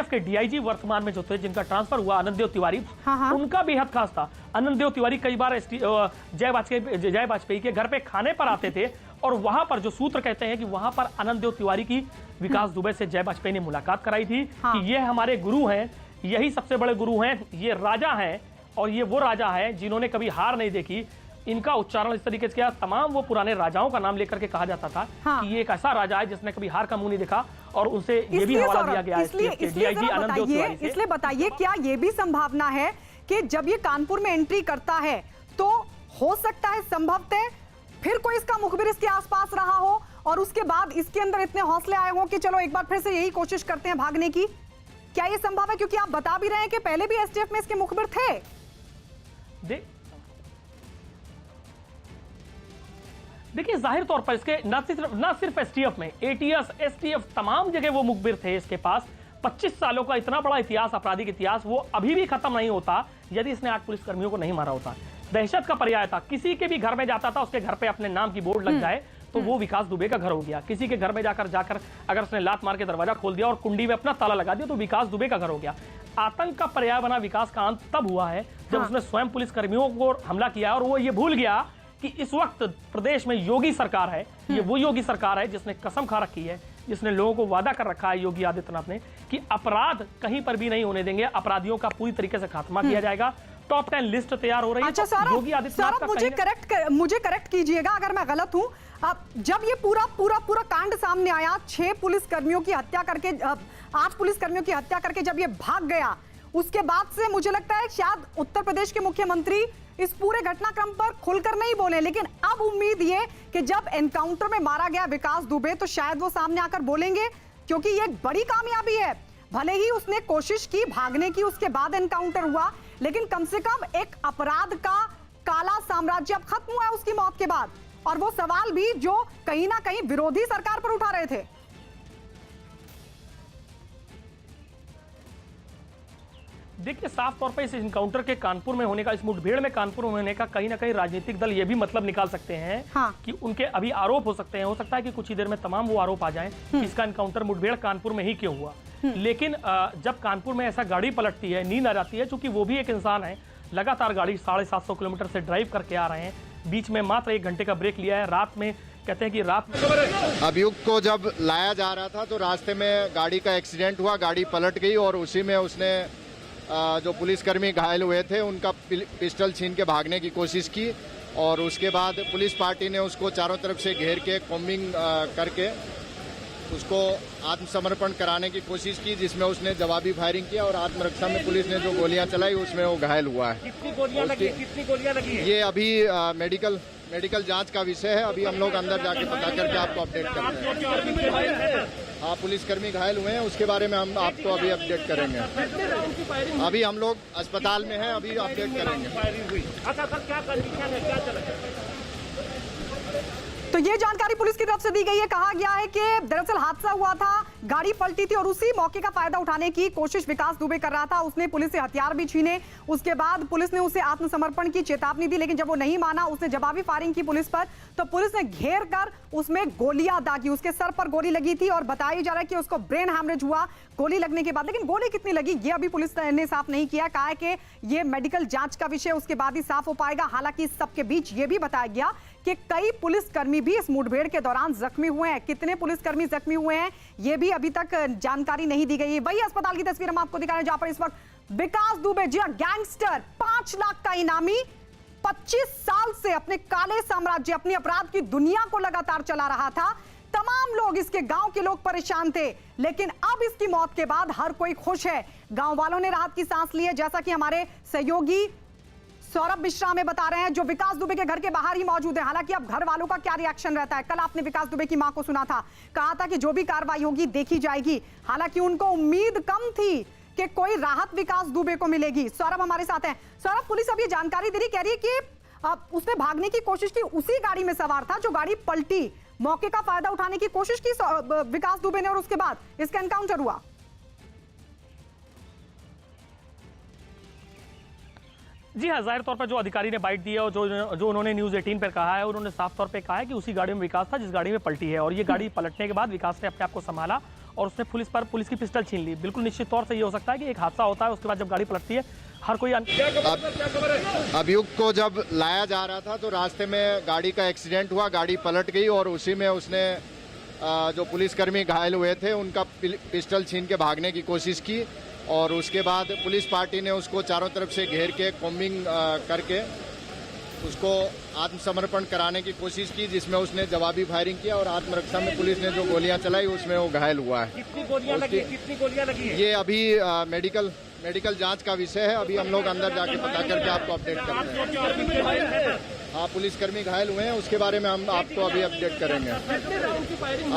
के डीआईजी वर्तमान में जो थे, जिनका ट्रांसफर हुआ आनंददेव तिवारी, उनका बेहद खास था। आनंददेव तिवारी कई बार जय वाजपेयी के घर पे खाने पर आते थे और वहां पर जो सूत्र कहते हैं कि वहां पर आनंददेव तिवारी की विकास दुबे से जय वाजपेयी ने मुलाकात कराई थी कि ये हमारे गुरु हैं, यही सबसे बड़े गुरु हैं, ये राजा हैं और ये वो राजा हैं जिन्होंने कभी हार नहीं देखी। इनका उच्चारण इस तरीके से किया, तमाम वो पुराने राजाओं का नाम लेकर के कहा जाता था कि ये एक ऐसा राजा है जिसने कभी हार का मुंह नहीं देखा और उनसे ये भी हवाला दिया गया है। इसलिए बताइए, क्या ये भी संभावना है कि जब ये कानपुर में एंट्री करता है तो हो सकता है संभवतः फिर कोई इसका मुखबिर इसके आसपास रहा हो और उसके बाद इसके अंदर इतने हौसले आए हो कि चलो एक बार फिर से यही कोशिश करते हैं भागने की? क्या ये संभव है? क्योंकि आप बता भी रहे हैं कि पहले भी एसटीएफ में इसके मुखबिर थे। देखिए, जाहिर तौर पर इसके न सिर्फ एसटीएफ में, एटीएस, एसटीएफ, तमाम जगह वो मुखबिर थे इसके पास। 25 सालों का इतना बड़ा इतिहास, आपराधिक इतिहास, वो अभी भी खत्म नहीं होता यदि इसने 8 पुलिसकर्मियों को नहीं मारा होता। दहशत का पर्याय था, किसी के भी घर में जाता था, उसके घर पे अपने नाम की बोर्ड लग जाए तो वो विकास दुबे का घर हो गया। किसी के घर में जाकर अगर उसने लात मार के दरवाजा खोल दिया और कुंडी में अपना ताला लगा दिया तो विकास दुबे का घर हो गया। आतंक का पर्याय बना विकास का अंत तब हुआ है जब उसने स्वयं पुलिसकर्मियों को हमला किया और वो ये भूल गया कि इस वक्त प्रदेश में योगी सरकार है। ये वो योगी सरकार है जिसने कसम खा रखी है, जिसने लोगों को वादा कर रखा है, योगी आदित्यनाथ ने, कि अपराध कहीं पर भी नहीं होने देंगे, अपराधियों का पूरी तरीके से खात्मा किया जाएगा। टॉप 10 लिस्ट तैयार हो रही है। अच्छा योगी आदित्यनाथ, मुझे करेक्ट कीजिएगा अगर मैं गलत हूं। जब ये पूरा कांड सामने आया, 6 पुलिसकर्मियों की हत्या करके, 8 पुलिसकर्मियों की हत्या करके जब ये भाग गया, उसके बाद से मुझे लगता है शायद उत्तर प्रदेश के मुख्यमंत्री इस पूरे घटनाक्रम पर खुलकर नहीं बोले, लेकिन अब उम्मीद ये कि जब एनकाउंटर में मारा गया विकास दुबे तो शायद वो सामने आकर बोलेंगे, क्योंकि ये एक बड़ी कामयाबी है। भले ही उसने कोशिश की भागने की, उसके बाद एनकाउंटर हुआ, लेकिन कम से कम एक अपराध का काला साम्राज्य अब खत्म हुआ है उसकी मौत के बाद। और वो सवाल भी जो कहीं ना कहीं विरोधी सरकार पर उठा रहे थे। देखिए, साफ तौर पर इस इनकाउंटर के कानपुर में होने का, इस मुठभेड़ में कानपुर में होने का कहीं ना कहीं राजनीतिक दल ये भी मतलब निकाल सकते हैं कि उनके अभी आरोप हो सकते हैं। हो सकता है कि कुछ ही देर में तमाम वो आरोप आ जाएं कि इसका इनकाउंटर मुठभेड़ कानपुर में ही क्यों हुआ। लेकिन जब कानपुर में ऐसा गाड़ी पलटती है, नींद आ जाती है, चूंकि वो भी एक इंसान है, लगातार गाड़ी 750 किलोमीटर से ड्राइव करके आ रहे हैं, बीच में मात्र 1 घंटे का ब्रेक लिया है। रात में कहते हैं कि रात में अभियुक्त को जब लाया जा रहा था तो रास्ते में गाड़ी का एक्सीडेंट हुआ, गाड़ी पलट गई और उसी में उसने जो पुलिसकर्मी घायल हुए थे उनका पिस्टल छीन के भागने की कोशिश की और उसके बाद पुलिस पार्टी ने उसको चारों तरफ से घेर के कॉम्बिंग करके उसको आत्मसमर्पण कराने की कोशिश की, जिसमें उसने जवाबी फायरिंग किया और आत्मरक्षा में पुलिस ने जो गोलियां चलाई उसमें वो घायल हुआ है। कितनी गोलियां लगी है? ये अभी मेडिकल जांच का विषय है। अभी हम लोग अंदर जाके पता करके आपको अपडेट करते हैं। हाँ, पुलिसकर्मी घायल हुए हैं, उसके बारे में हम आपको अभी अपडेट करेंगे। अभी हम लोग अस्पताल में हैं, अभी अपडेट करेंगे। तो ये जानकारी पुलिस की तरफ से दी गई है। कहा गया है कि दरअसल हादसा हुआ था, गाड़ी पलटी थी और उसी मौके का फायदा उठाने की कोशिश विकास दुबे कर रहा था। उसने पुलिस से हथियार भी छीने, उसके बाद पुलिस ने उसे आत्मसमर्पण की चेतावनी दी, लेकिन जब वो नहीं माना, उसने जवाबी फायरिंग की पुलिस पर, तो पुलिस ने घेर कर उसमें गोलियां दागी। उसके सर पर गोली लगी थी और बताया जा रहा है कि उसको ब्रेन हैमरेज हुआ गोली लगने के बाद। लेकिन गोली कितनी लगी ये अभी पुलिस ने साफ नहीं किया। कहा है कि ये मेडिकल जांच का विषय उसके बाद ही साफ हो पाएगा। हालांकि इस सबके बीच ये भी बताया गया कि कई पुलिसकर्मी भी इस मुठभेड़ के दौरान जख्मी हुए हैं। कितने पुलिसकर्मी जख्मी हुए हैं ये भी अभी तक जानकारी नहीं दी गई है। वही अस्पताल की तस्वीर हम आपको दिखा रहे हैं जहां पर इस वक्त विकास दुबे, जी गैंगस्टर, 5 लाख का इनामी, 25 साल से अपने काले साम्राज्य, अपनी अपराध की दुनिया को लगातार चला रहा था। तमाम लोग, इसके गांव के लोग परेशान थे, लेकिन अब इसकी मौत के बाद हर कोई खुश है। गांव वालों ने राहत की सांस ली है, जैसा कि हमारे सहयोगी सौरभ मिश्रा में बता रहे हैं, जो विकास दुबे के घर के बाहर ही मौजूद है। हालांकि अब घर वालों का क्या रिएक्शन रहता है, कल आपने विकास दुबे की मां को सुना था, कहा था कि जो भी कार्रवाई होगी देखी जाएगी। हालांकि उनको उम्मीद कम थी कि कोई राहत विकास दुबे को मिलेगी। सौरभ हमारे साथ हैं। सौरभ, पुलिस अब ये जानकारी दे रही, कह रही है कि उसने भागने की कोशिश की, उसी गाड़ी में सवार था जो गाड़ी पलटी, मौके का फायदा उठाने की कोशिश की विकास दुबे ने और उसके बाद इसका एनकाउंटर हुआ। जी हाँ, जाहिर तौर पर जो अधिकारी ने बाइट दी है और जो उन्होंने न्यूज़ 18 पर कहा है, उन्होंने साफ तौर पे कहा है कि उसी गाड़ी में विकास था जिस गाड़ी में पलटी है और ये गाड़ी पलटने के बाद विकास ने अपने आप को संभाला और उसने पुलिस की पिस्टल छीन ली। बिल्कुल निश्चित तौर से ये हो सकता है कि एक हादसा होता है, उसके बाद जब गाड़ी पलटती है हर कोई अभियुक्त को जब लाया जा रहा था तो रास्ते में गाड़ी का एक्सीडेंट हुआ, गाड़ी पलट गई और उसी में उसने जो पुलिसकर्मी घायल हुए थे उनका पिस्टल छीन के भागने की कोशिश की और उसके बाद पुलिस पार्टी ने उसको चारों तरफ से घेर के कॉम्बिंग करके उसको आत्मसमर्पण कराने की कोशिश की, जिसमें उसने जवाबी फायरिंग किया और आत्मरक्षा में पुलिस ने जो गोलियां चलाई उसमें वो घायल हुआ है। कितनी गोलियां लगी है? ये अभी मेडिकल जांच का विषय है। अभी हम लोग अंदर जाके पता करके आपको अपडेट करते हैं। हाँ, पुलिसकर्मी घायल हुए हैं, उसके बारे में हम आपको अभी अपडेट करेंगे।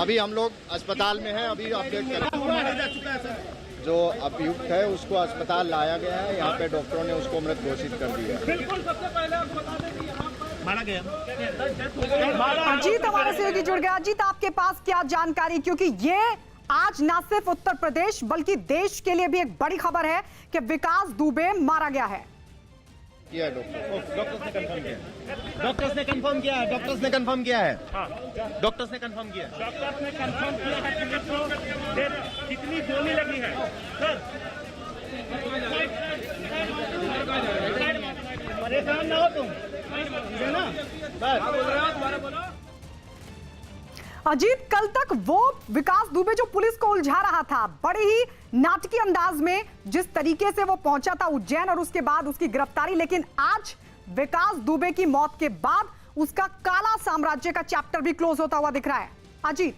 अभी हम लोग अस्पताल में हैं, अभी अपडेट करेंगे। जो अभियुक्त है उसको अस्पताल लाया गया है, यहाँ पे डॉक्टरों ने उसको मृत घोषित कर दिया है। बिल्कुल, सबसे पहले आप बता दें कि यहाँ पर मारा गया। अजीत हमारे सहयोगी जुड़ गया। अजीत, आपके पास क्या जानकारी, क्योंकि ये आज न सिर्फ उत्तर प्रदेश बल्कि देश के लिए भी एक बड़ी खबर है कि विकास दुबे मारा गया है। डॉक्टर्स ने कंफर्म किया है। डॉक्टर्स ने कंफर्म किया है। डॉक्टर्स ने कंफर्म किया है। कितनी गोली लगी है सर? परेशान ना हो तुम, है ना? बस अजीत, कल तक वो विकास दुबे जो पुलिस को उलझा रहा था, बड़े ही नाटकीय अंदाज में जिस तरीके से वो पहुंचा था उज्जैन और उसके बाद उसकी गिरफ्तारी, लेकिन आज विकास दुबे की मौत के बाद उसका काला साम्राज्य का चैप्टर भी क्लोज होता हुआ दिख रहा है। अजीत,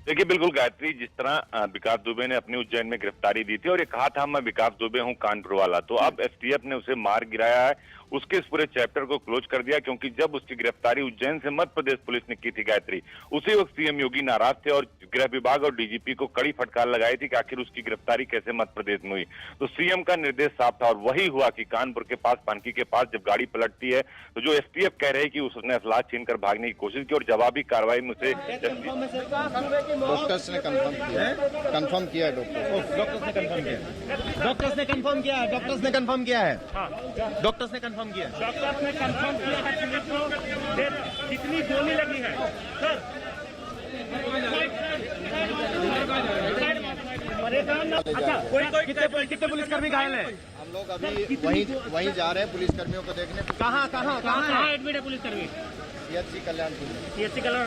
देखिए, बिल्कुल गायत्री, जिस तरह विकास दुबे ने अपनी उज्जैन में गिरफ्तारी दी थी और ये कहा था मैं विकास दुबे हूं कानपुर वाला, तो अब एसटीएफ ने उसे मार गिराया है, उसके इस पूरे चैप्टर को क्लोज कर दिया। क्योंकि जब उसकी गिरफ्तारी उज्जैन से मध्य प्रदेश पुलिस ने की थी गायत्री, उसी वक्त सीएम योगी नाराज थे और गृह विभाग और डीजीपी को कड़ी फटकार लगाई थी कि आखिर उसकी गिरफ्तारी कैसे मध्य प्रदेश में हुई। तो सीएम का निर्देश साफ था और वही हुआ कि कानपुर के पास पानकी के पास जब गाड़ी पलटती है तो जो एसटीएफ कह रहे हैं कि उसने असलाह छीन कर भागने की कोशिश की और जवाबी कार्रवाई में उसे डॉक्टर्स ने कंफर्म किया है। डॉक्टर्स ने कंफर्म किया है। डॉक्टर्स ने कंफर्म किया है। डॉक्टर्स ने कंफर्म किया है। डॉक्टर्स ने कंफर्म किया है। डॉक्टर्स ने कंफर्म किया है पुलिस को। कितनी गोली लगी है सर? परेशान ना। अच्छा, कितने पुलिसकर्मी घायल हैं? हम लोग अभी वहीं जा रहे हैं पुलिसकर्मियों को देखने। कहाँ एडमिट है पुलिसकर्मी? सीएचसी कल्याणपुर। सीएचसी कल्याण।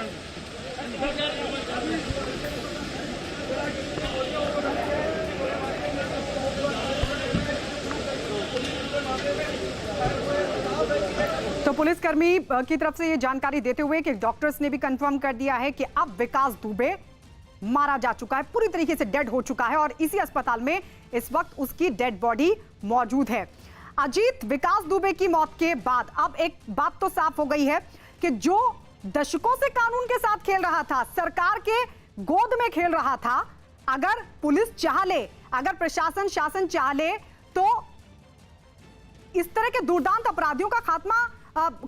तो पुलिसकर्मी की तरफ से ये जानकारी देते हुए कि डॉक्टर्स ने भी कंफर्म कर दिया है कि अब विकास दुबे मारा जा चुका है, पूरी तरीके से डेड हो चुका है और इसी अस्पताल में इस वक्त उसकी डेड बॉडी मौजूद है। अजीत, विकास दुबे की मौत के बाद अब एक बात तो साफ हो गई है कि जो दशकों से कानून के साथ खेल रहा था, सरकार के गोद में खेल रहा था, अगर पुलिस चाह ले, अगर प्रशासन शासन चाह ले तो इस तरह के दुर्दांत अपराधियों का खात्मा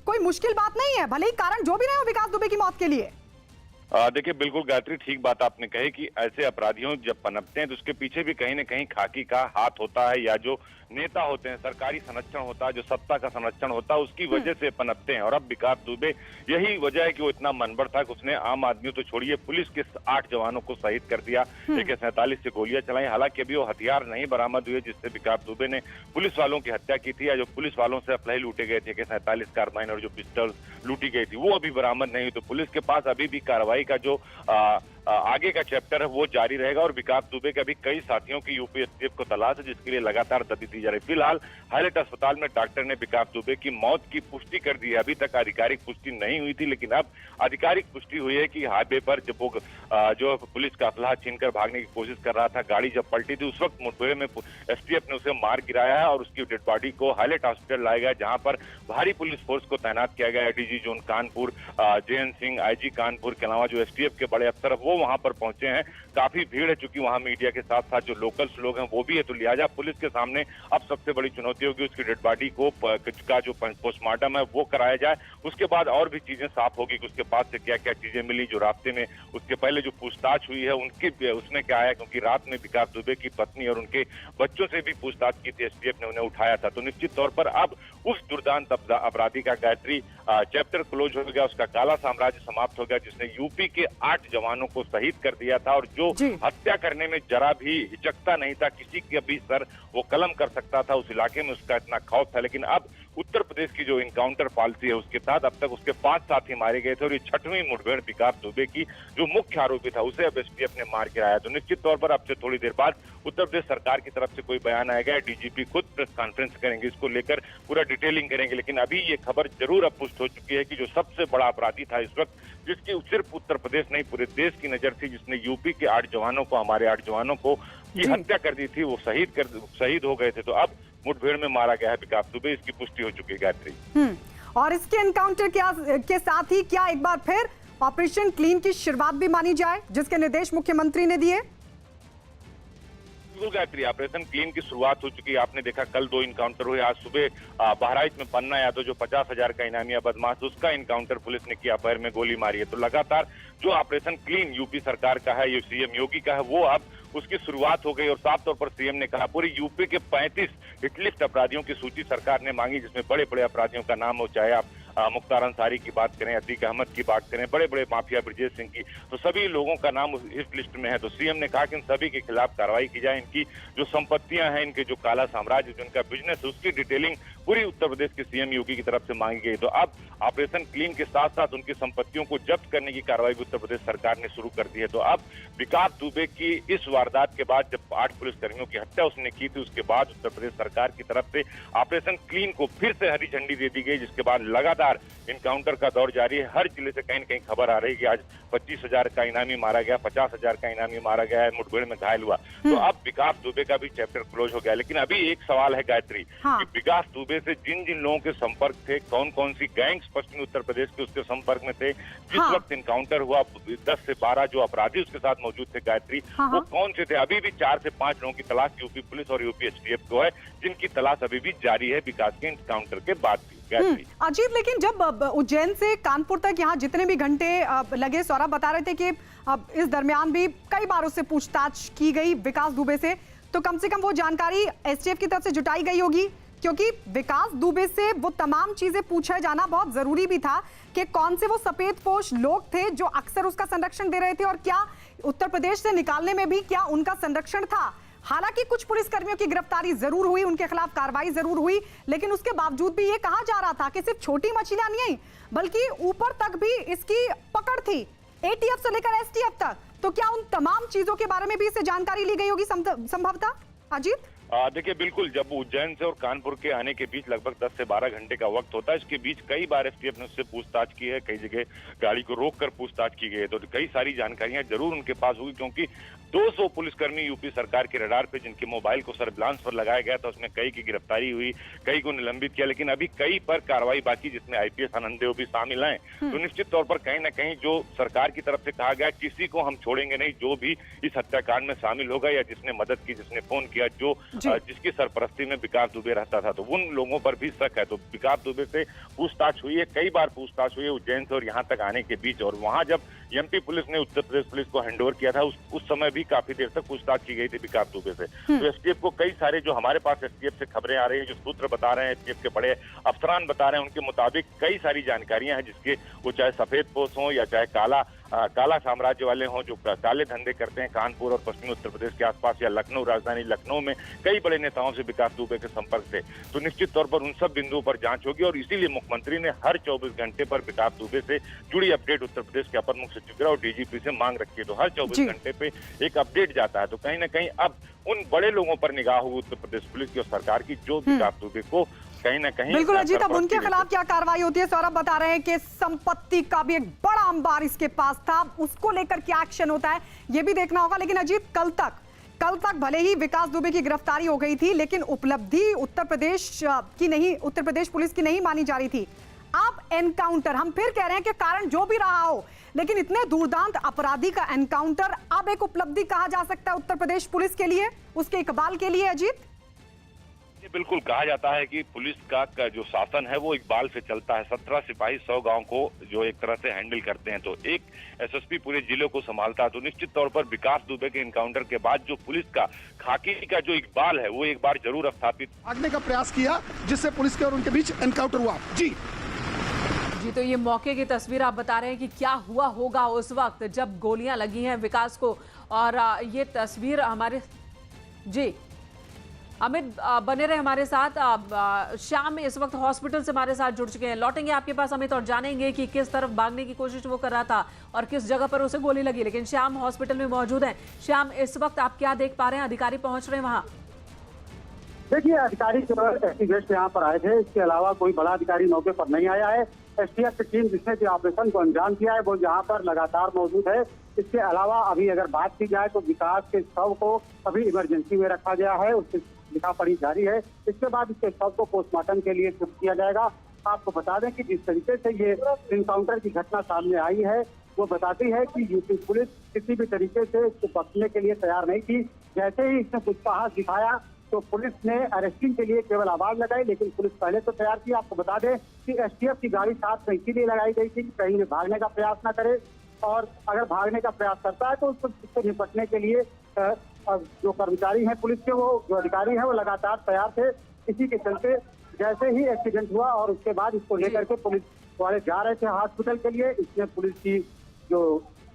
कोई मुश्किल बात नहीं है, भले ही कारण जो भी रहे हो विकास दुबे की मौत के लिए। देखिए, बिल्कुल गायत्री, ठीक बात आपने कही कि ऐसे अपराधियों जब पनपते हैं तो उसके पीछे भी कहीं न कहीं खाकी का हाथ होता है या जो नेता होते हैं, सरकारी संरक्षण होता है, जो सत्ता का संरक्षण होता है, उसकी वजह से पनपते हैं। और अब विकास दुबे, यही वजह है कि वो इतना मनबड़ था कि उसने आम आदमियों तो छोड़िए पुलिस के 8 जवानों को शहीद कर दिया, AK-47 से गोलियां चलाई। हालांकि अभी वो हथियार नहीं बरामद हुए जिससे विकास दुबे ने पुलिस वालों की हत्या की थी या जो पुलिस वालों से असलहे लूटे गए थे, AK-47 कार्बाइन और जो पिस्टल लूटी गई थी, वो अभी बरामद नहीं हुई। तो पुलिस के पास अभी भी कार्रवाई का जो आगे का चैप्टर है वो जारी रहेगा और विकास दुबे के अभी कई साथियों की यूपी एसटीएफ को तलाश है, जिसके लिए लगातार दबी दी जा रही है। फिलहाल हाईलाइट अस्पताल में डॉक्टर ने विकास दुबे की मौत की पुष्टि कर दी है। अभी तक आधिकारिक पुष्टि नहीं हुई थी, लेकिन अब आधिकारिक पुष्टि हुई है कि हाईवे पर जब वो जो पुलिस का असलाह छीनकर भागने की कोशिश कर रहा था, गाड़ी जब पलटी थी, उस वक्त मुठभेड़ में एसटीएफ ने उसे मार गिराया है और उसकी डेड बॉडी को हाईलाइट हॉस्पिटल लाया गया, जहां पर भारी पुलिस फोर्स को तैनात किया गया है। DG zone Kanpur, JN Singh, IG Kanpur के अलावा जो एसटीएफ के बड़े अफसर वो वहां पर पहुंचे हैं। काफी भीड़ है, चूंकि वहां मीडिया के साथ साथ जो लोकल्स लोग हैं वो भी है, तो लिहाजा पुलिस के सामने अब सबसे बड़ी चुनौती होगी उसकी डेड बॉडी को का जो पोस्टमार्टम है वो कराया जाए। उसके बाद और भी चीजें साफ होगी कि उसके पास से क्या क्या चीजें मिली, जो रास्ते में उसके पहले जो पूछताछ हुई है उनकी उसमें क्या आया, क्योंकि रात में विकास दुबे की पत्नी और उनके बच्चों से भी पूछताछ की थी, एसटीएफ ने उन्हें उठाया था। तो निश्चित तौर पर अब उस दुर्दांत अपराधी का गायत्री चैप्टर क्लोज हो गया, उसका काला साम्राज्य समाप्त हो गया, जिसने यूपी के 8 जवानों को को शहीद कर दिया था और जो हत्या करने में जरा भी हिचकता नहीं था, किसी के भी सर वो कलम कर सकता था, उस इलाके में उसका इतना खौफ था। लेकिन अब उत्तर प्रदेश की जो इनकाउंटर पॉलिसी है उसके तहत अब तक उसके 5 साथी मारे गए थे और ये 6वीं मुठभेड़ विकास दुबे की जो मुख्य आरोपी था उसे अब एसटीएफ ने मार गिराया। तो निश्चित तौर पर अब से थोड़ी देर बाद उत्तर प्रदेश सरकार की तरफ से कोई बयान आएगा, डीजीपी खुद प्रेस कॉन्फ्रेंस करेंगे, इसको लेकर पूरा डिटेलिंग करेंगे। लेकिन अभी ये खबर जरूर अब पुष्ट हो चुकी है कि जो सबसे बड़ा अपराधी था इस वक्त, जिसकी सिर्फ उत्तर प्रदेश नहीं पूरे देश की नजर थी, जिसने यूपी के 8 जवानों को, हमारे 8 जवानों को की हत्या कर दी थी, वो शहीद हो गए थे। तो अब मुठभेड़ में मारा गया है विकास दुबे, इसकी पुष्टि हो चुकी है गायत्री। और इसके एनकाउंटर के साथ ही क्या एक बार फिर ऑपरेशन क्लीन की शुरुआत भी मानी जाए, जिसके निर्देश मुख्यमंत्री ने दिए? बिल्कुल गायत्री, ऑपरेशन क्लीन की शुरुआत हो चुकी है। आपने देखा कल 2 इनकाउंटर हुए, आज सुबह बहराइच में पन्ना यादव जो 50,000 का इनामिया बदमाश, उसका इनकाउंटर पुलिस ने किया, पैर में गोली मारी है। तो लगातार जो ऑपरेशन क्लीन यूपी सरकार का है, ये सीएम योगी का है, वो अब उसकी शुरुआत हो गई। और साफ तौर पर सीएम ने कहा पूरी यूपी के 35 हिटलिस्ट अपराधियों की सूची सरकार ने मांगी, जिसमें बड़े बड़े अपराधियों का नाम हो, चाहे आप मुख्तार अंसारी की बात करें, अतीक अहमद की बात करें, बड़े बड़े माफिया ब्रजेश सिंह की, तो सभी लोगों का नाम इस लिस्ट में है। तो सीएम ने कहा कि इन सभी के खिलाफ कार्रवाई की जाए, इनकी जो संपत्तियां हैं, इनके जो काला साम्राज्य, जो इनका बिजनेस है, उसकी डिटेलिंग पूरी उत्तर प्रदेश के सीएम योगी की तरफ से मांगी गई। तो अब ऑपरेशन क्लीन के साथ साथ उनकी संपत्तियों को जब्त करने की कार्रवाई भी उत्तर प्रदेश सरकार ने शुरू कर दी है। तो अब विकास दुबे की इस वारदात के बाद, जब 8 पुलिसकर्मियों की हत्या उसने की थी, उसके बाद उत्तर प्रदेश सरकार की तरफ से ऑपरेशन क्लीन को फिर से हरी झंडी दे दी गई, जिसके बाद लगातार इनकाउंटर का दौर जारी है। हर जिले से कहीं न कहीं खबर आ रही है कि आज 25,000 का इनामी मारा गया, 50,000 का इनामी मारा गया है, मुठभेड़ में घायल हुआ। तो अब विकास दुबे का भी चैप्टर क्लोज हो गया। लेकिन अभी एक सवाल है गायत्री, कि विकास दुबे से जिन जिन लोगों के संपर्क थे, कौन कौन सी गैंग्स पश्चिमी उत्तर प्रदेश के उसके संपर्क में थे, जिस वक्त इनकाउंटर हुआ 10 से 12 जो अपराधी उसके साथ मौजूद थे गायत्री, वो कौन से थे? अभी भी 4 से 5 लोगों की तलाश यूपी पुलिस और यूपी एसटीएफ को है, जिनकी तलाश अभी भी जारी है विकास के इनकाउंटर के बाद भी। अजीत, लेकिन जब उज्जैन से कानपुर तक यहाँ जितने भी घंटे लगे, सौरभ बता रहे थे कि इस दरमियान भी कई बार उससे पूछताछ की गई विकास दुबे से, तो कम से कम वो जानकारी एसटीएफ की तरफ से जुटाई गई होगी, क्योंकि विकास दुबे से वो तमाम चीजें पूछा जाना बहुत जरूरी भी था कि कौन से वो सफेदपोश लोग थे जो अक्सर उसका संरक्षण दे रहे थे, और क्या उत्तर प्रदेश से निकालने में भी क्या उनका संरक्षण था। हालांकि कुछ पुलिसकर्मियों की गिरफ्तारी जरूर हुई, उनके खिलाफ कार्रवाई जरूर हुई, लेकिन उसके बावजूद भी ये कहा जा रहा था कि सिर्फ छोटी मछलियां नहीं, बल्कि ऊपर तक भी इसकी पकड़ थी, एटीएफ से लेकर एसटीएफ तक। तो क्या उन तमाम चीजों के बारे में भी इससे जानकारी ली गई होगी संभवतः? अजीत, देखिए बिल्कुल, जब उज्जैन से और कानपुर के आने के बीच लगभग 10 से 12 घंटे का वक्त होता है, इसके बीच कई बार एसटीएफ ने उससे पूछताछ की है, कई जगह गाड़ी को रोककर पूछताछ की गई है। तो कई सारी जानकारियां जरूर उनके पास होगी, क्योंकि 200 पुलिसकर्मी यूपी सरकार के रडार पे जिनके मोबाइल को सर्विलांस पर लगाया गया था, उसमें कई की गिरफ्तारी हुई, कई को निलंबित किया, लेकिन अभी कई पर कार्रवाई बाकी, जिसमें आईपीएस आनंद देव भी शामिल हैं। तो निश्चित तौर पर कहीं ना कहीं जो सरकार की तरफ से कहा गया, किसी को हम छोड़ेंगे नहीं, जो भी इस हत्याकांड में शामिल होगा या जिसने मदद की, जिसने फोन किया, जो जिसकी सरपरस्ती में विकास दुबे रहता था, तो उन लोगों पर भी शक है। तो विकास दुबे से पूछताछ हुई है, कई बार पूछताछ हुई है उज्जैन से और यहाँ तक आने के बीच। और वहां जब एमपी पुलिस ने उत्तर प्रदेश पुलिस को हैंडओवर किया था, उस समय भी काफी देर तक पूछताछ की गई थी विकास दुबे से। तो एसटीएफ को कई सारे, जो हमारे पास एसटीएफ से खबरें आ रही है, जो सूत्र बता रहे हैं, एसटीएफ के बड़े अफसरान बता रहे हैं, उनके मुताबिक कई सारी जानकारियां हैं, जिसके वो चाहे सफेद पोश हो या चाहे काला साम्राज्य वाले हों, जो काले धंधे करते हैं कानपुर और पश्चिमी उत्तर प्रदेश के आसपास, या लखनऊ, राजधानी लखनऊ में कई बड़े नेताओं से विकास दुबे के संपर्क थे। तो निश्चित तौर पर उन सब बिंदुओं पर जांच होगी, और इसीलिए मुख्यमंत्री ने हर 24 घंटे पर विकास दुबे से जुड़ी अपडेट उत्तर प्रदेश के अपर मुख्य सचिव और डीजीपी से मांग रखी है। तो हर 24 घंटे पे एक अपडेट जाता है। तो कहीं ना कहीं अब उन बड़े लोगों पर निगाह होगी उत्तर प्रदेश पुलिस की और सरकार की, जो विकास दुबे को कहीं ना कहीं। बिल्कुल अजीत, अब उनके खिलाफ क्या कार्रवाई होती है? सौरभ बता रहे हैं कि संपत्ति का भी एक बड़ा अंबार इसके पास था, उसको लेकर क्या एक्शन होता है ये भी देखना होगा। लेकिन अजीत, कल तक भले ही विकास दुबे की गिरफ्तारी हो गई थी, लेकिन उपलब्धि उत्तर प्रदेश पुलिस की नहीं मानी जा रही थी। अब एनकाउंटर, हम फिर कह रहे हैं कि कारण जो भी रहा हो, लेकिन इतने दुर्दांत अपराधी का एनकाउंटर अब एक उपलब्धि कहा जा सकता है उत्तर प्रदेश पुलिस के लिए, उसके इकबाल के लिए। अजीत, बिल्कुल, कहा जाता है कि पुलिस का जो शासन है वो इकबाल से चलता है। 17 सिपाही 100 गांव को जो एक तरह से हैंडल करते हैं, तो एक एसएसपी पूरे जिले को संभालता है। तो निश्चित तौर पर विकास दुबे के एनकाउंटर के बाद जो पुलिस का खाकी का जो इकबाल है, वो एक बार जरूर स्थापित भागने का प्रयास किया, जिससे पुलिस के और उनके बीच एनकाउंटर हुआ। जी जी, तो ये मौके की तस्वीर आप बता रहे हैं कि क्या हुआ होगा उस वक्त जब गोलियां लगी हैं विकास को। और ये तस्वीर हमारे जी अमित बने रहे हमारे साथ। श्याम इस वक्त हॉस्पिटल से हमारे साथ जुड़ चुके हैं, लौटेंगे आपके पास अमित और जानेंगे कि किस तरफ भागने की कोशिश वो कर रहा था और किस जगह पर उसे गोली लगी। लेकिन श्याम हॉस्पिटल में मौजूद हैं। श्याम, इस वक्त आप क्या देख पा रहे हैं? अधिकारी पहुंच रहे हैं वहां? देखिए, अधिकारी गेस्ट यहाँ पर आए थे, इसके अलावा कोई बड़ा अधिकारी मौके पर नहीं आया है। एसटीएफ की टीम जिसने कि ऑपरेशन को अंजाम दिया है वो यहाँ पर लगातार मौजूद है। इसके अलावा अभी अगर बात की जाए तो विकास के शव को अभी इमरजेंसी में रखा गया है, उसकी लिखा पढ़ी जारी है। इसके बाद इसके शव को पोस्टमार्टम के लिए शिफ्ट किया जाएगा। आपको बता दें कि जिस तरीके से ये इनकाउंटर की घटना सामने आई है वो बताती है कि यूपी पुलिस किसी भी तरीके से इसको पकड़ने के लिए तैयार नहीं थी। जैसे ही इसने कुछ साहस दिखाया तो पुलिस ने अरेस्टिंग के लिए केवल आवाज लगाई, लेकिन पुलिस पहले तो तैयार थी। आपको बता दें कि एसटीएफ की गाड़ी साथ में इसीलिए लगाई गई थी कि कहीं भी भागने का प्रयास न करे, और अगर भागने का प्रयास करता है तो उससे निपटने के लिए जो कर्मचारी हैं पुलिस के, वो जो अधिकारी हैं वो लगातार तैयार थे। इसी के चलते जैसे ही एक्सीडेंट हुआ और उसके बाद इसको लेकर के पुलिस वाले जा रहे थे हॉस्पिटल के लिए, इसने पुलिस की जो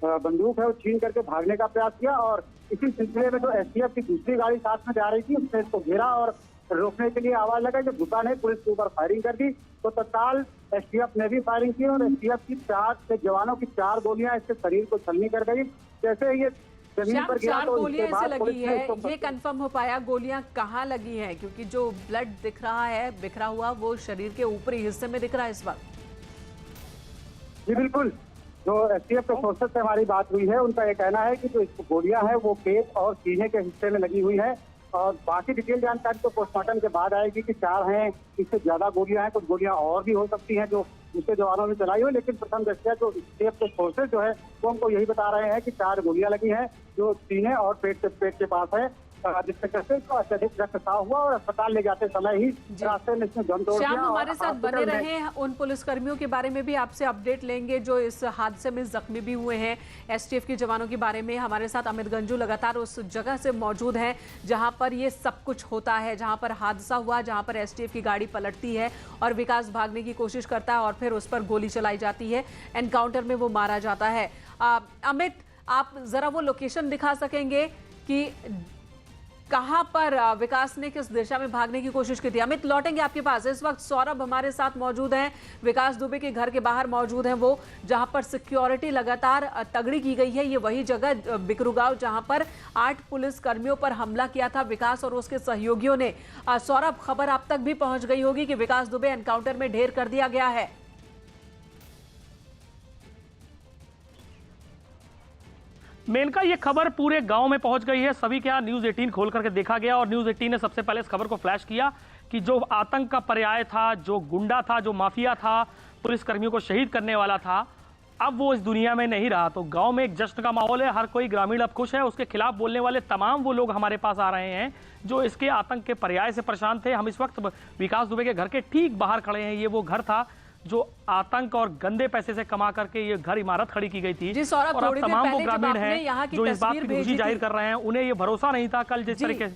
बंदूक है वो छीन करके भागने का प्रयास किया। और इसी सिलसिले में जो एसटीएफ की दूसरी गाड़ी साथ में जा रही थी उसने इसको घेरा और रोकने के लिए आवाज लगाई। जब रुका नहीं, पुलिस के ऊपर फायरिंग कर दी, तो तत्काल एसटीएफ ने भी फायरिंग की और एसटीएफ की 4 जवानों की 4 गोलियां इसके शरीर को छलनी कर गई। जैसे ही ये जमीन पर गिरा 4 तो गोलियां इसके इसे बाद लगी पुलिस ने है, इसको ये कंफर्म हो पाया गोलियां कहाँ लगी हैं? क्योंकि जो ब्लड दिख रहा है बिखरा हुआ वो शरीर के ऊपरी हिस्से में दिख रहा है इस वक्त। जी बिल्कुल, जो एसटीएफ के सोर्सेज से हमारी बात हुई है उनका ये कहना है कि जो गोलियां हैं वो पेट और सीने के हिस्से में लगी हुई है, और बाकी डिटेल जानकारी तो पोस्टमार्टम के बाद आएगी कि 4 हैं, इससे ज्यादा गोलियां हैं, कुछ गोलियां और भी हो सकती हैं जो दूसरे जवानों ने चलाई हुई। लेकिन प्रथम दृष्टया जो एसटीएफ के फोर्सेज जो है वो हमको यही बता रहे हैं कि 4 गोलियां लगी हैं जो सीने और पेट के पास है, जिससे कहते हैं अत्यधिक रक्तस्राव हुआ और अस्पताल ले जाते समय ही रास्ते में इसने दम तोड़ दिया। श्याम, हमारे साथ बने हॉस्पिटल रहे हैं, उन पुलिसकर्मियों के बारे में भी आपसे अपडेट लेंगे जो इस हादसे में जख्मी भी हुए हैं। एसटीएफ के जवानों के बारे में हमारे साथ अमित गंजू लगातार उस जगह से मौजूद हैं जहां पर ये सब कुछ होता है, जहां पर हादसा हुआ, जहां पर एसटीएफ की गाड़ी पलटती है और विकास भागने की कोशिश करता है और फिर उस पर गोली चलाई जाती है, एनकाउंटर में वो मारा जाता है। अमित, आप जरा वो लोकेशन दिखा सकेंगे कि कहां पर विकास ने किस दिशा में भागने की कोशिश की थी? अमित, लौटेंगे आपके पास। इस वक्त सौरभ हमारे साथ मौजूद हैं, विकास दुबे के घर के बाहर मौजूद हैं, वो जहां पर सिक्योरिटी लगातार तगड़ी की गई है। ये वही जगह बिकरू गांव जहां पर 8 पुलिस कर्मियों पर हमला किया था विकास और उसके सहयोगियों ने। सौरभ, खबर आप तक भी पहुंच गई होगी कि विकास दुबे एनकाउंटर में ढेर कर दिया गया है। मेनका ये खबर पूरे गांव में पहुंच गई है। सभी के यहाँ न्यूज़ 18 खोल करके देखा गया और न्यूज़ 18 ने सबसे पहले इस खबर को फ्लैश किया कि जो आतंक का पर्याय था, जो गुंडा था, जो माफिया था, पुलिसकर्मियों को शहीद करने वाला था, अब वो इस दुनिया में नहीं रहा। तो गांव में एक जश्न का माहौल है, हर कोई ग्रामीण अब खुश है। उसके खिलाफ बोलने वाले तमाम वो लोग हमारे पास आ रहे हैं जो इसके आतंक के पर्याय से परेशान थे। हम इस वक्त विकास दुबे के घर के ठीक बाहर खड़े हैं। ये वो घर था जो आतंक और गंदे पैसे से कमा करके ये घर इमारत खड़ी की गई थी। जी सौरभ, और अब तमाम वो ग्रामीण हैं जो इस बात की खुशी जाहिर कर रहे हैं, उन्हें ये भरोसा नहीं था कल जिस तरीके से।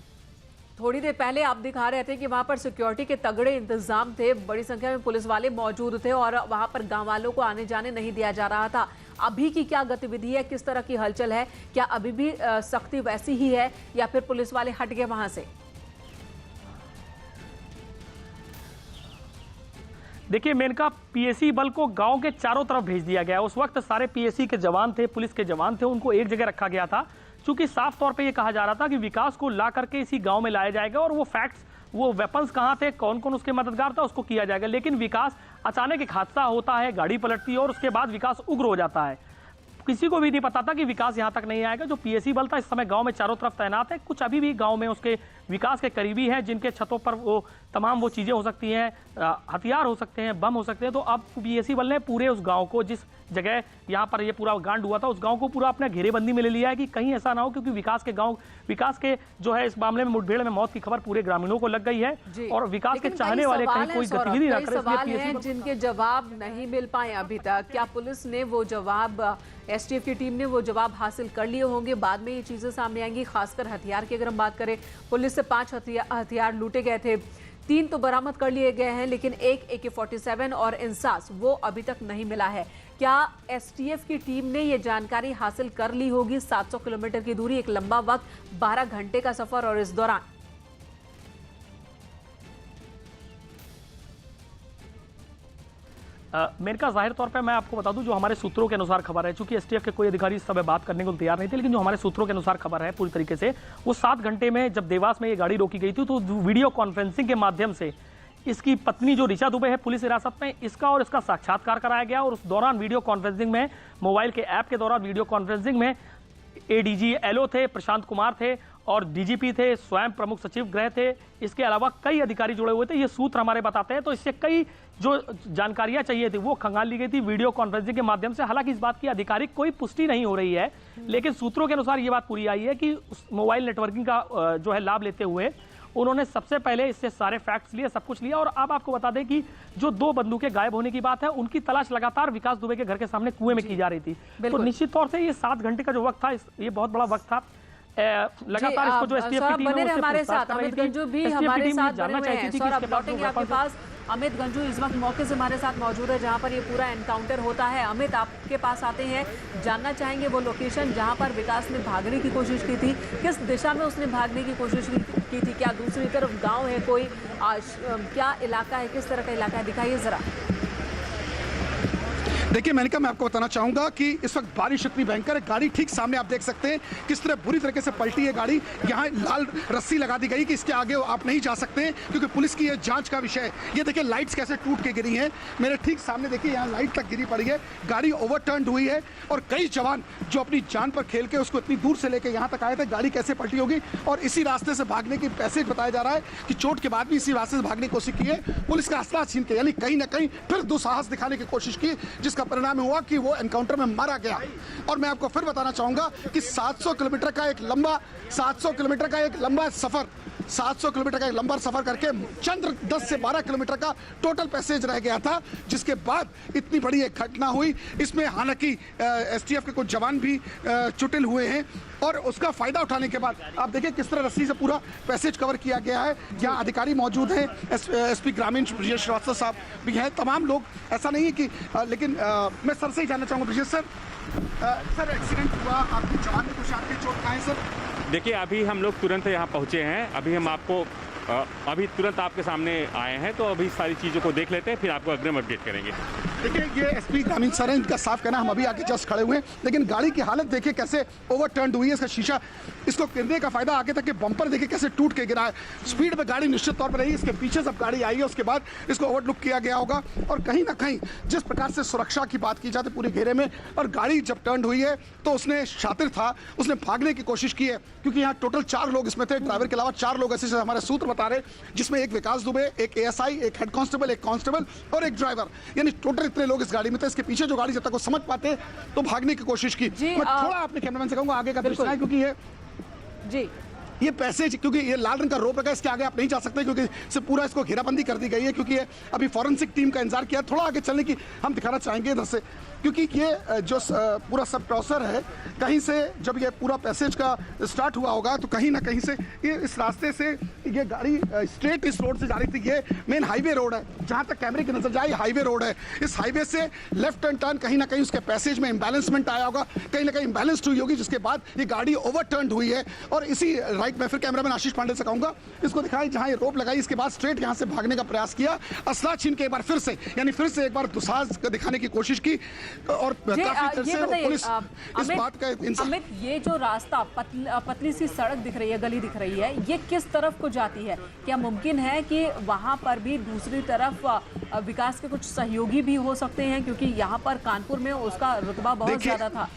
थोड़ी देर पहले आप दिखा रहे थे कि वहां पर सिक्योरिटी के तगड़े इंतजाम थे, बड़ी संख्या में पुलिस वाले मौजूद थे और वहां पर गांव वालों को आने जाने नहीं दिया जा रहा था। अभी की क्या गतिविधि है, किस तरह की हलचल है? क्या अभी भी सख्ती वैसी ही है या फिर पुलिस वाले हट गए वहां से? देखिए मेनका, पीएसी बल को गांव के चारों तरफ भेज दिया गया। उस वक्त सारे पीएसी के जवान थे, पुलिस के जवान थे, उनको एक जगह रखा गया था क्योंकि साफ तौर पे ये कहा जा रहा था कि विकास को ला करके इसी गांव में लाया जाएगा और वो फैक्ट्स, वो वेपन्स कहाँ थे, कौन कौन उसके मददगार था, उसको किया जाएगा। लेकिन विकास, अचानक एक हादसा होता है, गाड़ी पलटती है और उसके बाद विकास उग्र हो जाता है। किसी को भी नहीं पता था कि विकास यहाँ तक नहीं आएगा। जो पीएसी बल था इस समय गांव में चारों तरफ तैनात है। कुछ अभी भी गांव में उसके विकास के करीबी हैं जिनके छतों पर वो तमाम वो चीज़ें हो सकती हैं, हथियार हो सकते हैं, बम हो सकते हैं। तो अब पीएसी बल ने पूरे उस गांव को, जिस जगह यहाँ पर ये पूरा कांड हुआ था, उस गांव को पूरा अपने घेरेबंदी में ले लिया है कि कहीं ऐसा ना हो, क्योंकि विकास के जो है इस मामले में मुठभेड़ में मौत की खबर पूरे ग्रामीणों को लग गई है और विकास के चाहने वाले कहीं कोई गतिविधि न करें, जिनके जवाब नहीं मिल पाए अभी तक। क्या पुलिस ने वो जवाब, एसटीएफ की टीम ने वो जवाब हासिल कर लिए होंगे? बाद में ये चीजें सामने आएंगी, खासकर हथियार की अगर हम बात करें, पुलिस से 5 हथियार लूटे गए थे। 3 तो बरामद कर लिए गए हैं, लेकिन एक AK-47 और इंसास वो अभी तक नहीं मिला है। क्या एसटीएफ की टीम ने ये जानकारी हासिल कर ली होगी? 700 किलोमीटर की दूरी, एक लंबा वक्त, 12 घंटे का सफर, और इस दौरान मेनका जाहिर तौर पे मैं आपको बता दूं, जो हमारे सूत्रों के अनुसार खबर है, चूंकि एसटीएफ के कोई अधिकारी इस समय बात करने को तैयार नहीं थे, लेकिन जो हमारे सूत्रों के अनुसार खबर है पूरी तरीके से, वो 7 घंटे में जब देवास में ये गाड़ी रोकी गई थी तो वीडियो कॉन्फ्रेंसिंग के माध्यम से इसकी पत्नी जो ऋचा दुबे है पुलिस हिरासत में, इसका और इसका साक्षात्कार कराया गया। और उस दौरान वीडियो कॉन्फ्रेंसिंग में, मोबाइल के ऐप के दौरान वीडियो कॉन्फ्रेंसिंग में एडीजी एलओ थे, प्रशांत कुमार थे और डीजीपी थे, स्वयं प्रमुख सचिव गृह थे, इसके अलावा कई अधिकारी जुड़े हुए थे। ये सूत्र हमारे बताते हैं। तो इससे कई जो जानकारियां चाहिए थी वो खंगाल ली गई थी वीडियो कॉन्फ्रेंसिंग के माध्यम से। हालांकि इस बात की आधिकारिक कोई पुष्टि नहीं हो रही है, लेकिन सूत्रों के अनुसार ये बात पूरी आई है कि उस मोबाइल नेटवर्किंग का जो है लाभ लेते हुए उन्होंने सबसे पहले इससे सारे फैक्ट्स लिए, सब कुछ लिया। और अब आपको बता दें कि जो 2 बंदूकें गायब होने की बात है, उनकी तलाश लगातार विकास दुबे के घर के सामने कुएं में की जा रही थी। तो निश्चित तौर से ये 7 घंटे का जो वक्त था, ये बहुत बड़ा वक्त था। लगातार इसको जो एसटीएफ की टीम है उससे हमारे पूछताछ साथ कर रही अमित थी। गंजू भी STF की हमारे टीम साथ जानना बने हुए चाहती हैं। थी कि सौरभ, इसके पास लौटेंगे जो आपके weapons पास। अमित गंजू इस वक्त मौके से हमारे साथ मौजूद है जहां पर ये पूरा एनकाउंटर होता है। अमित, आपके पास आते हैं, जानना चाहेंगे वो लोकेशन जहां पर विकास ने भागने की कोशिश की थी, किस दिशा में उसने भागने की कोशिश की थी? क्या दूसरी तरफ गांव है कोई? क्या इलाका है, किस तरह का इलाका है, दिखाइए जरा। देखिए मेनका, मैं आपको बताना चाहूंगा कि इस वक्त बारिश इतनी भयंकर है, गाड़ी ठीक सामने आप देख सकते हैं किस तरह बुरी तरीके से पलटी है गाड़ी। यहाँ लाल रस्सी लगा दी गई कि इसके आगे आप नहीं जा सकते क्योंकि पुलिस की ये जांच का विषय है। ये देखिए लाइट्स कैसे टूट के गिरी हैं, मेरे ठीक सामने देखिए यहाँ लाइट तक गिरी पड़ी है, गाड़ी ओवरटर्न हुई है और कई जवान जो अपनी जान पर खेल के उसको इतनी दूर से लेकर यहाँ तक आए थे, गाड़ी कैसे पलटी होगी। और इसी रास्ते से भागने की पैसेज बताया जा रहा है कि चोट के बाद भी इसी रास्ते से भागने की कोशिश की है, पुलिस का असला छीन के, यानी कहीं ना कहीं फिर दुस्साहस दिखाने की कोशिश की, जिसका परिणाम हुआ कि वो एनकाउंटर में मारा गया। और मैं आपको फिर बताना चाहूंगा कि 700 किलोमीटर का एक लंबा सफर, 700 किलोमीटर का एक लंबा सफर करके चंद्र 10 से 12 किलोमीटर का टोटल पैसेज रह गया था, जिसके बाद इतनी बड़ी एक घटना हुई। इसमें हालांकि एसटीएफ के कुछ जवान भी चुटिल हुए हैं और उसका फायदा उठाने के बाद आप देखिए किस तरह रस्सी से पूरा पैसेज कवर किया गया है। यहाँ अधिकारी मौजूद हैं, एसपी ग्रामीण ब्रिजेश श्रीवास्तव साहब भी हैं, तमाम लोग। ऐसा नहीं है कि लेकिन मैं सर से ही जानना चाहूँगा, ब्रिजेश सर, एक्सीडेंट हुआ, आपके जवान ने कुछ आपके चोट खाए सर? देखिए अभी हम लोग तुरंत यहाँ पहुँचे हैं, अभी हम आपको अभी तुरंत आपके सामने आए हैं, तो अभी सारी चीज़ों को देख लेते हैं, फिर आपको अग्रिम अपडेट करेंगे। देखिए ये एसपी ग्रामीण सर हैं, इनका साफ कहना, हम अभी आके जस्ट खड़े हुए हैं, लेकिन गाड़ी की हालत देखिए कैसे ओवरटर्न हुई है, इसका शीशा, इसको गिरने का फायदा आगे तक के बम्पर देखिए कैसे टूट के गिरा है। स्पीड पे गाड़ी निश्चित तौर पर रही, इसके पीछे सब गाड़ी आई है, उसके बाद इसको ओवरलुक किया गया होगा। और कहीं ना कहीं जिस प्रकार से सुरक्षा की बात की जाती पूरे घेरे में, और गाड़ी जब टर्न हुई है तो उसने शातिर था, उसने भागने की कोशिश की है, क्योंकि यहाँ टोटल 4 लोग इसमें थे, ड्राइवर के अलावा 4 लोग ऐसे हमारे सूत्र बता रहे, जिसमें एक विकास दुबे, एक एएसआई, एक हेड कांस्टेबल, एक कांस्टेबल और एक ड्राइवर, यानी टोटल इतने लोग इस गाड़ी में थे। इसके पीछे जो गाड़ी जब तक वो समझ पाते तो भागने की कोशिश की। मैं थोड़ा अपने कैमरामैन से कहूंगा आगे का दृश्य है, क्योंकि ये पैसेज, क्योंकि ये लाल रंग का रोप लगा, इसके आगे आप नहीं जा सकते क्योंकि से पूरा इसको घेराबंदी कर दी गई है, क्योंकि ये अभी फॉरेंसिक टीम का इंतजार किया। थोड़ा आगे चलने की हम दिखाना चाहेंगे इधर से, क्योंकि ये जो पूरा सब क्रॉसर है, कहीं से जब ये पूरा पैसेज का स्टार्ट हुआ होगा तो कहीं ना कहीं से ये इस रास्ते से ये गाड़ी स्ट्रेट इस रोड से जा रही थी। ये मेन हाईवे रोड है, जहाँ तक कैमरे की नजर जाए हाईवे रोड है। इस हाईवे से लेफ्ट एंड टर्न कहीं ना कहीं उसके पैसेज में इम्बैलेंसमेंट आया होगा, कहीं ना कहीं इम्बैलेंस्ड हुई होगी, जिसके बाद ये गाड़ी ओवरटर्न हुई है। और इसी राइट में फिर कैमरामैन आशीष पांडे से कहूंगा, इसको दिखाई जहाँ ये रोप लगाई, इसके बाद स्ट्रेट यहाँ से भागने का प्रयास किया, असला छीन के एक बार फिर से, यानी फिर से एक बार दुस्साहस दिखाने की कोशिश की। और अमित, ये जो रास्ता पतली सी सड़क दिख रही है, गली दिख रही है, ये किस तरफ को जाती है? क्या मुमकिन है कि वहां पर भी दूसरी तरफ विकास के कुछ सहयोगी भी हो सकते हैं, क्योंकि यहाँ पर कानपुर में उसका रुतबा बहुत ज्यादा था?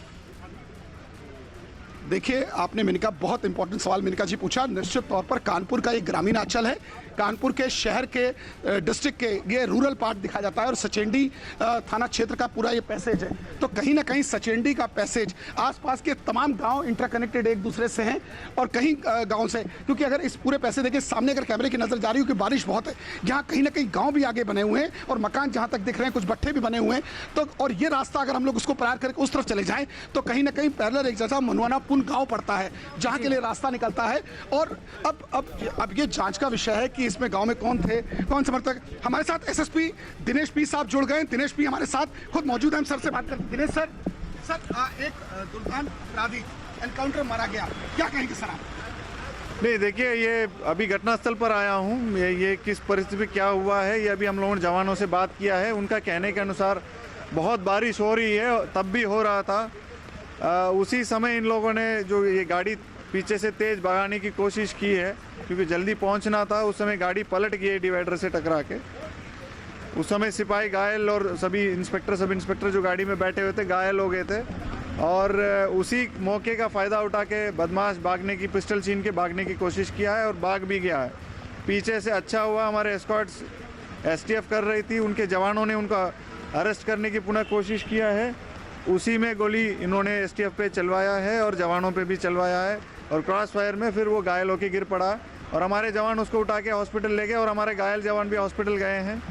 देखिए आपने मिनका बहुत इंपॉर्टेंट सवाल मिनका जी पूछा। निश्चित तौर पर कानपुर का एक ग्रामीण अंचल है, कानपुर के शहर के डिस्ट्रिक्ट के ये रूरल पार्ट दिखा जाता है, और सचेंडी थाना क्षेत्र का पूरा ये पैसेज है। तो कहीं ना कहीं सचेंडी का पैसेज, आसपास के तमाम गांव इंटरकनेक्टेड एक दूसरे से हैं, और कहीं गांव से, क्योंकि अगर इस पूरे पैसे देखिए सामने अगर कैमरे की नजर जा रही हो कि बारिश बहुत है, यहाँ कहीं ना कहीं गाँव भी आगे बने हुए हैं और मकान जहाँ तक दिख रहे हैं, कुछ भट्ठे भी बने हुए हैं। तो और ये रास्ता अगर हम लोग उसको पार करके उस तरफ चले जाएं तो कहीं ना कहीं पैरेलल एक जैसा मनवाना संपूर्ण गांव पड़ता है जहां के लिए रास्ता निकलता है। और अब ये जांच का विषय है कि इसमें गांव में कौन थे, कौन समर्थक। हमारे साथ एसएसपी दिनेश पी साहब जुड़ गए। दिनेश पी हमारे साथ खुद मौजूद हैं, हम सर से बात करते हैं। दिनेश सर, एक दुर्दांत अपराधी एनकाउंटर मारा गया, क्या कहेंगे सर आप? नहीं, देखिए, ये अभी घटनास्थल पर आया हूँ। ये किस परिस्थिति में क्या हुआ है ये अभी हम लोगों ने जवानों से बात किया है। उनका कहने के अनुसार बहुत बारिश हो रही है, तब भी हो रहा था। उसी समय इन लोगों ने जो ये गाड़ी पीछे से तेज भगाने की कोशिश की है, क्योंकि जल्दी पहुंचना था। उस समय गाड़ी पलट गई डिवाइडर से टकरा के। उस समय सिपाही घायल और सभी इंस्पेक्टर, सब इंस्पेक्टर जो गाड़ी में बैठे हुए थे घायल हो गए थे। और उसी मौके का फ़ायदा उठा के बदमाश भागने की, पिस्टल छीन के भागने की कोशिश किया है और भाग भी गया है। पीछे से अच्छा हुआ हमारे एस्कॉर्ट्स एसटीएफ कर रही थी, उनके जवानों ने उनका अरेस्ट करने की पुनः कोशिश किया है। उसी में गोली इन्होंने एसटीएफ पे चलवाया है और जवानों पे भी चलवाया है, और क्रॉस फायर में फिर वो घायल होकर गिर पड़ा और हमारे जवान उसको उठा के हॉस्पिटल ले गए और हमारे घायल जवान भी हॉस्पिटल गए हैं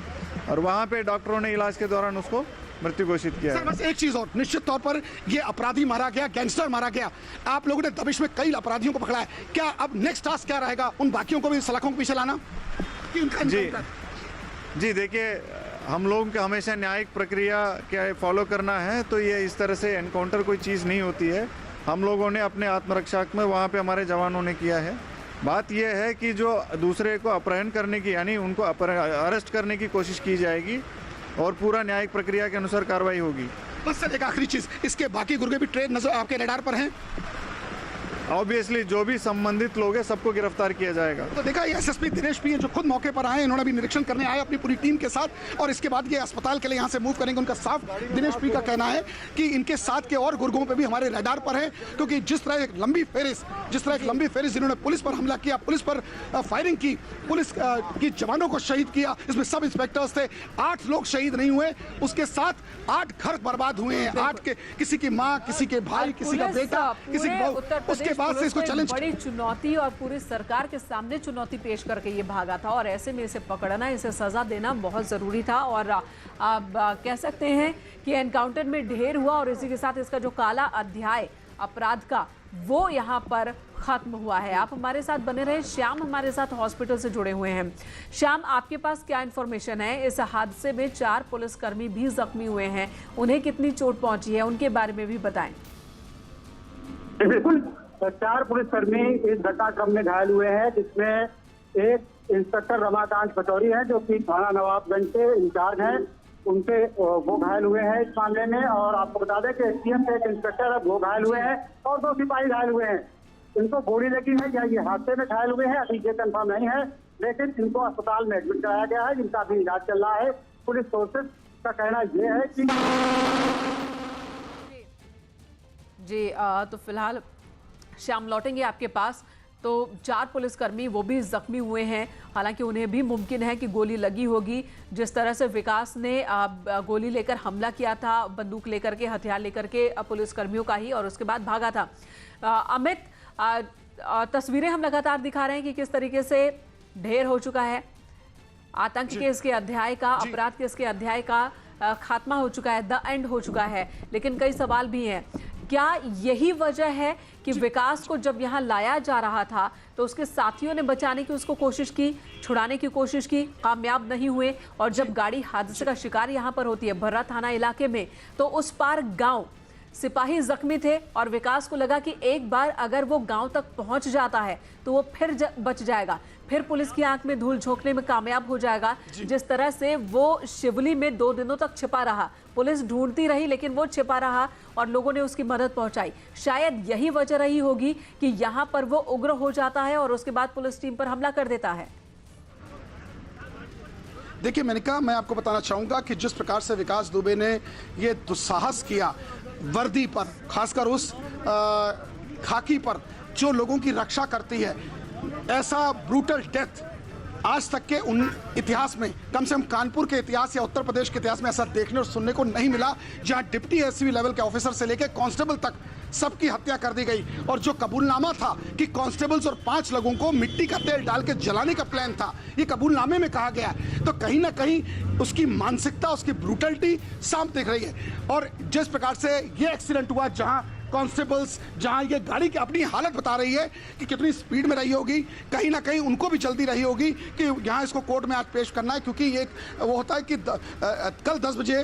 और वहाँ पे डॉक्टरों ने इलाज के दौरान उसको मृत्यु घोषित किया है। बस एक चीज और, निश्चित तौर पर ये अपराधी मारा गया, गैंगस्टर मारा गया। आप लोगों ने दबिश में कई अपराधियों को पकड़ा है, क्या अब नेक्स्ट टास्क क्या रहेगा? उन बाकियों को भी सलाखों के पीछे लाना कि उनका जी देखिए, हम लोगों को हमेशा न्यायिक प्रक्रिया क्या फॉलो करना है, तो ये इस तरह से एनकाउंटर कोई चीज़ नहीं होती है। हम लोगों ने अपने आत्मरक्षा में वहाँ पे हमारे जवानों ने किया है। बात यह है कि जो दूसरे को अपहरण करने की, यानी उनको अरेस्ट करने की कोशिश की जाएगी और पूरा न्यायिक प्रक्रिया के अनुसार कार्रवाई होगी। बस सर एक आखिरी चीज, इसके बाकी गुर्गे भी ट्रेन नजर आपके रडार पर हैं? ऑब्वियसली जो भी संबंधित लोग हैं सबको गिरफ्तार किया जाएगा। तो देखा, ये एसएसपी दिनेश पी जो खुद मौके पर आए, इन्होंने भी निरीक्षण करने आए अपनी पूरी टीम के साथ और इसके बाद ये अस्पताल के लिए यहाँ से मूव करेंगे। उनका साफ दिनेश पी का कहना है कि इनके साथ के और गुर्गों पे भी हमारे रडार पर है, क्योंकि जिस तरह एक लंबी फेरिस जिन्होंने पुलिस पर हमला किया, पुलिस पर फायरिंग की, पुलिस की जवानों को शहीद किया, इसमें सब इंस्पेक्टर्स थे। 8 लोग शहीद नहीं हुए, उसके साथ 8 घर बर्बाद हुए हैं। 8 के, किसी की माँ, किसी के भाई, किसी का बेटा, किसी की बहू। उसके बाद से इसको चैलेंज, बड़ी चुनौती और पूरी सरकार के सामने चुनौती पेश करके ये भागा था और ऐसे में इसे पकड़ना, इसे सजा देना बहुत जरूरी था। और आप कह सकते हैं कि एनकाउंटर में ढेर हुआ और इसी के साथ इसका जो काला अध्याय अपराध का वो यहाँ पर खत्म हुआ है। आप हमारे साथ बने रहे। श्याम हमारे साथ हॉस्पिटल से जुड़े हुए हैं। श्याम, आपके पास क्या इन्फॉर्मेशन है? इस हादसे में 4 पुलिसकर्मी भी जख्मी हुए हैं, उन्हें कितनी चोट पहुंची है, उनके बारे में भी बताएं। बिल्कुल, 4 पुलिसकर्मी इस घटनाक्रम में घायल हुए हैं, जिसमें एक इंस्पेक्टर रमाकांत पचौरी है जो कि थाना नवाबगंज के इंचार्ज हैं, उनके वो घायल हुए हैं इस मामले में। और आपको बता दें कि एसटीएफ के एक इंस्पेक्टर वो घायल हुए हैं और 2 सिपाही घायल हुए हैं। इनको गोली लगी है या ये हादसे में घायल हुए हैं अभी ये कंफर्म नहीं है, लेकिन इनको अस्पताल में एडमिट कराया गया है, जिनका अभी इलाज चल रहा है। पुलिस सोर्सेज का कहना यह है कि जी तो फिलहाल श्याम लौटेंगे आपके पास। तो 4 पुलिसकर्मी वो भी जख्मी हुए हैं, हालांकि उन्हें भी मुमकिन है कि गोली लगी होगी। जिस तरह से विकास ने गोली लेकर हमला किया था, बंदूक लेकर के, हथियार लेकर के पुलिसकर्मियों का ही, और उसके बाद भागा था। अमित, तस्वीरें हम लगातार दिखा रहे हैं कि किस तरीके से ढेर हो चुका है आतंक के इसके अध्याय का, अपराध के इसके अध्याय का खात्मा हो चुका है, द एंड हो चुका है। लेकिन कई सवाल भी हैं। क्या यही वजह है कि विकास को जब यहाँ लाया जा रहा था तो उसके साथियों ने बचाने की उसको कोशिश की, छुड़ाने की कोशिश की, कामयाब नहीं हुए, और जब गाड़ी हादसे का शिकार यहाँ पर होती है भर्रा थाना इलाके में, तो उस पार गांव सिपाही जख्मी थे और विकास को लगा कि एक बार अगर वो गांव तक पहुंच जाता है तो वो फिर बच जाएगा, फिर पुलिस की आंख में धूल झोंकने में कामयाब हो जाएगा। जिस तरह से वो शिवली में 2 दिनों तक छिपा रहा, पुलिस ढूंढती रही लेकिन वो छिपा रहा और लोगों ने उसकी मदद पहुंचाई। शायद यही वजह रही होगी कि यहाँ पर वो उग्र हो जाता है और उसके बाद पुलिस टीम पर हमला कर देता है। देखिए मेनका, मैं आपको बताना चाहूंगा कि जिस प्रकार से विकास दुबे ने ये दुस्साहस किया वर्दी पर, खासकर उस खाकी पर जो लोगों की रक्षा करती है, ऐसा ब्रूटल डेथ आज तक के उन इतिहास में, कम से कम कानपुर के इतिहास या उत्तर प्रदेश के इतिहास में ऐसा देखने और सुनने को नहीं मिला, जहां डिप्टी एसपी लेवल के ऑफिसर से लेकर कांस्टेबल तक सबकी हत्या कर दी गई। और जो कबूलनामा था कि कांस्टेबल्स और 5 लोगों को मिट्टी का तेल डाल के जलाने का प्लान था, ये कबूलनामे में कहा गया है। तो कहीं ना कहीं उसकी मानसिकता, उसकी ब्रूटलिटी साफ दिख रही है। और जिस प्रकार से ये एक्सीडेंट हुआ, जहां कांस्टेबल्स, जहां ये गाड़ी की अपनी हालत बता रही है कि कितनी स्पीड में रही होगी, कहीं ना कहीं उनको भी जल्दी रही होगी कि यहाँ इसको कोर्ट में आज पेश करना है, क्योंकि ये वो होता है कि कल 10 बजे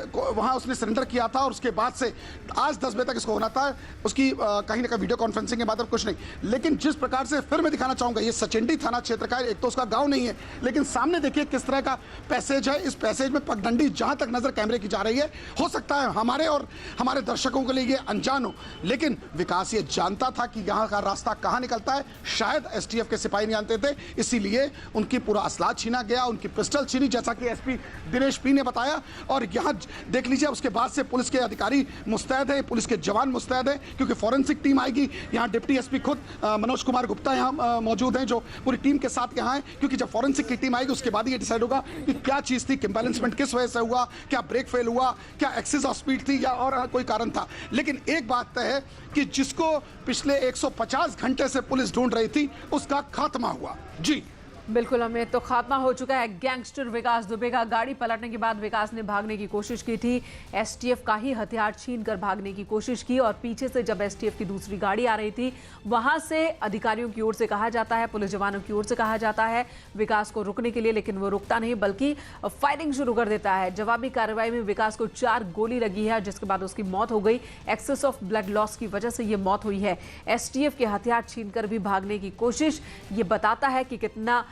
वहाँ उसने सरेंडर किया था और उसके बाद से आज 10 बजे तक इसको होना था। उसकी कहीं ना कहीं वीडियो कॉन्फ्रेंसिंग के बाद अब कुछ नहीं, लेकिन जिस प्रकार से फिर मैं दिखाना चाहूँगा, ये सचिंडी थाना क्षेत्र का, एक तो उसका गाँव नहीं है, लेकिन सामने देखिए किस तरह का पैसेज है। इस पैसेज में पगडंडी जहाँ तक नजर कैमरे की जा रही है, हो सकता है हमारे और हमारे दर्शकों के लिए ये अनजान हो, लेकिन विकास ये जानता था कि यहाँ का रास्ता कहाँ निकलता है। शायद एसटीएफ के सिपाही नहीं जानते थे, इसीलिए उनकी पूरा असला छीना गया, उनकी पिस्टल छीनी, जैसा कि एसपी दिनेश पी ने बताया। और यहाँ देख लीजिए, उसके बाद से पुलिस के अधिकारी मुस्तैद है, पुलिस के जवान मुस्तैद है, क्योंकि फॉरेंसिक टीम आएगी। यहाँ डिप्टी एसपी खुद मनोज कुमार गुप्ता यहाँ मौजूद हैं, जो पूरी टीम के साथ यहाँ है, क्योंकि जब फॉरेंसिक की टीम आएगी उसके बाद ये डिसाइड होगा कि क्या चीज थी, इम्बैलेंसमेंट किस वजह से हुआ, क्या ब्रेक फेल हुआ, क्या एक्सेस ऑफ स्पीड थी या और कोई कारण था। लेकिन एक बात तय है कि जिसको पिछले 150 घंटे से पुलिस ढूंढ रही थी, उसका खात्मा हुआ। जी बिल्कुल अमित, तो खात्मा हो चुका है गैंगस्टर विकास दुबे का। गाड़ी पलटने के बाद विकास ने भागने की कोशिश की थी, एसटीएफ का ही हथियार छीनकर भागने की कोशिश की, और पीछे से जब एसटीएफ की दूसरी गाड़ी आ रही थी, वहां से अधिकारियों की ओर से कहा जाता है, पुलिस जवानों की ओर से कहा जाता है विकास को रुकने के लिए, लेकिन वो रुकता नहीं बल्कि फायरिंग शुरू कर देता है। जवाबी कार्रवाई में विकास को 4 गोली लगी है, जिसके बाद उसकी मौत हो गई। एक्सेस ऑफ ब्लड लॉस की वजह से ये मौत हुई है। एसटीएफ के हथियार छीनकर भी भागने की कोशिश, ये बताता है कि कितना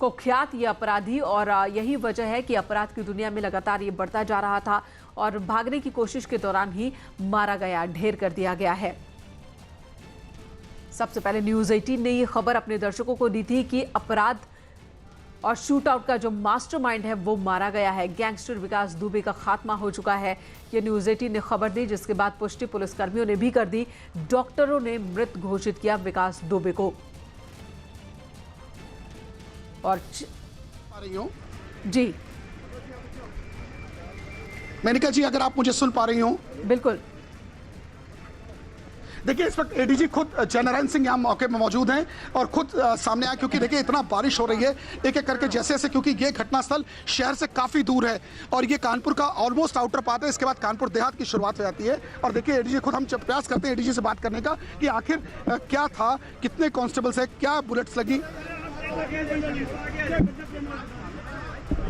कुख्यात ये अपराधी, और यही वजह है कि अपराध की दुनिया में लगातार ये बढ़ता जा रहा था और भागने की कोशिश के दौरान ही मारा गया, ढेर कर दिया गया है। सबसे पहले न्यूज़ 18 ने ये खबर अपने दर्शकों को दी थी कि अपराध और शूट आउट का जो मास्टरमाइंड है वो मारा गया है। गैंगस्टर विकास दुबे का खात्मा हो चुका है, ये न्यूज़ 18 ने खबर दी, जिसके बाद पुष्टि पुलिसकर्मियों ने भी कर दी। डॉक्टरों ने मृत घोषित किया विकास दुबे को। और आ रही हो जी मेनिका जी, अगर आप मुझे सुन पा रही हो। बिल्कुल। देखिए, इस वक्त एडीजी खुद जयनारायण सिंह यहाँ मौके में मौजूद हैं और खुद सामने आए, क्योंकि देखिए इतना बारिश हो रही है एक एक करके जैसे जैसे, क्योंकि ये घटनास्थल शहर से काफ़ी दूर है और ये कानपुर का ऑलमोस्ट आउटर पार्ट है। इसके बाद कानपुर देहात की शुरुआत हो जाती है। और देखिए एडीजी खुद, हम प्रयास करते हैं एडीजी से बात करने का कि आखिर क्या था, कितने कॉन्स्टेबल्स है, क्या बुलेट्स लगी।